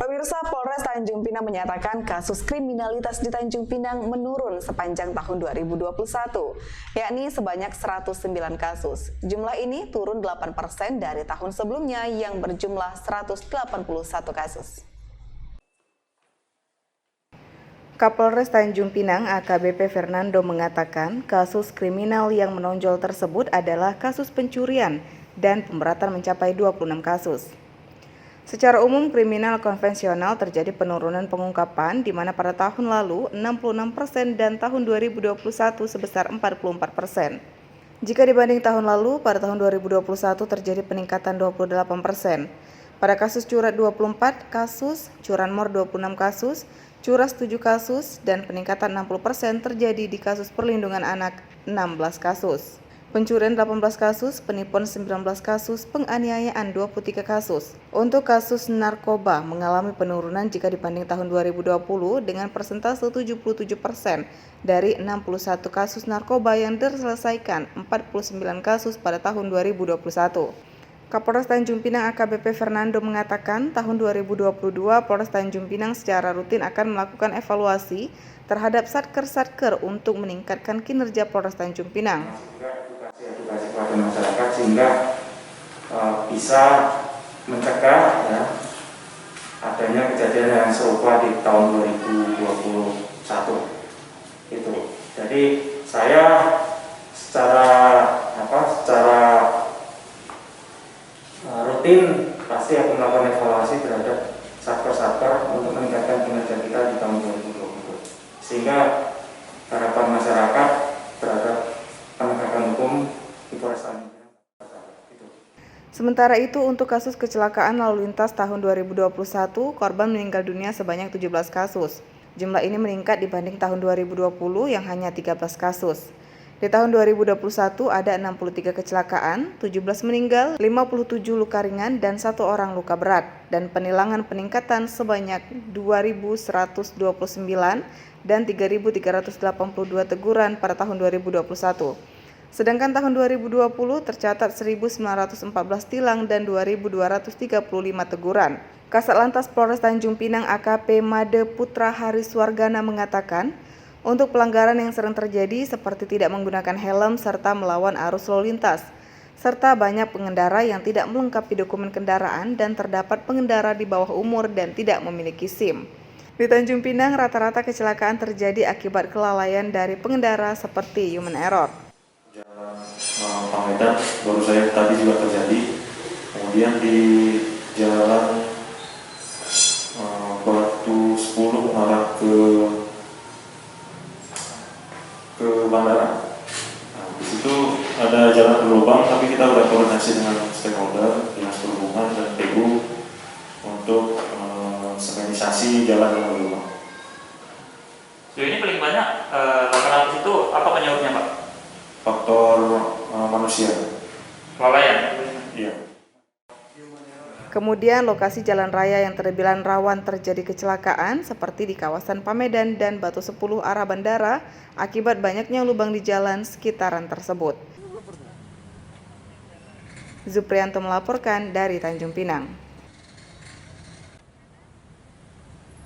Pemirsa, Polres Tanjung Pinang menyatakan kasus kriminalitas di Tanjung Pinang menurun sepanjang tahun 2021, yakni sebanyak 109 kasus. Jumlah ini turun 8% dari tahun sebelumnya yang berjumlah 181 kasus. Kapolres Tanjung Pinang AKBP Fernando mengatakan kasus kriminal yang menonjol tersebut adalah kasus pencurian dan pemberatan mencapai 26 kasus. Secara umum, kriminal konvensional terjadi penurunan pengungkapan di mana pada tahun lalu 66% dan tahun 2021 sebesar 44%. Jika dibanding tahun lalu, pada tahun 2021 terjadi peningkatan 28%. Pada kasus curat 24 kasus, curanmor 26 kasus, curas 7 kasus, dan peningkatan 60% terjadi di kasus perlindungan anak 16 kasus. Pencurian 18 kasus, penipuan 19 kasus, penganiayaan 23 kasus. Untuk kasus narkoba mengalami penurunan jika dibanding tahun 2020 dengan persentase 77% dari 61 kasus narkoba yang diselesaikan 49 kasus pada tahun 2021. Kapolres Tanjung Pinang AKBP Fernando mengatakan tahun 2022 Polres Tanjung Pinang secara rutin akan melakukan evaluasi terhadap satker-satker untuk meningkatkan kinerja Polres Tanjung Pinang. Edukasi kepada masyarakat sehingga bisa mencegah ya, adanya kejadian yang serupa di tahun 2021 itu. Jadi saya secara rutin pasti akan melakukan evaluasi terhadap satker-satker untuk meningkatkan kinerja kita di tahun 2020 sehingga harapan masyarakat terhadap penegakan hukum di Polres Tanjung Pinang. Sementara itu, untuk kasus kecelakaan lalu lintas tahun 2021, korban meninggal dunia sebanyak 17 kasus. Jumlah ini meningkat dibanding tahun 2020 yang hanya 13 kasus. Di tahun 2021 ada 63 kecelakaan, 17 meninggal, 57 luka ringan, dan 1 orang luka berat, dan penilangan peningkatan sebanyak 2.129 dan 3.382 teguran pada tahun 2021. Sedangkan tahun 2020 tercatat 1.914 tilang dan 2.235 teguran. Kasat Lantas Polres Tanjung Pinang AKP Made Putra Hariswargana mengatakan, untuk pelanggaran yang sering terjadi seperti tidak menggunakan helm serta melawan arus lalu lintas, serta banyak pengendara yang tidak melengkapi dokumen kendaraan dan terdapat pengendara di bawah umur dan tidak memiliki SIM. Di Tanjung Pinang, rata-rata kecelakaan terjadi akibat kelalaian dari pengendara seperti human error. Jalan Pangetan baru saya tadi juga terjadi, kemudian di jalan Batu 10 arah ke bandara. Nah, di situ ada jalan berlubang, tapi kita sudah koordinasi dengan stakeholder, dinas perhubungan dan PU untuk semenisasi jalan yang berlubang. Sejauh ini paling banyak laporan itu apa penyebabnya, Pak? Faktor manusia. Kelalaian? Iya. Kemudian lokasi jalan raya yang terbilang rawan terjadi kecelakaan seperti di kawasan Pamedan dan Batu 10 arah bandara akibat banyaknya lubang di jalan sekitaran tersebut. Zuprianto melaporkan dari Tanjung Pinang.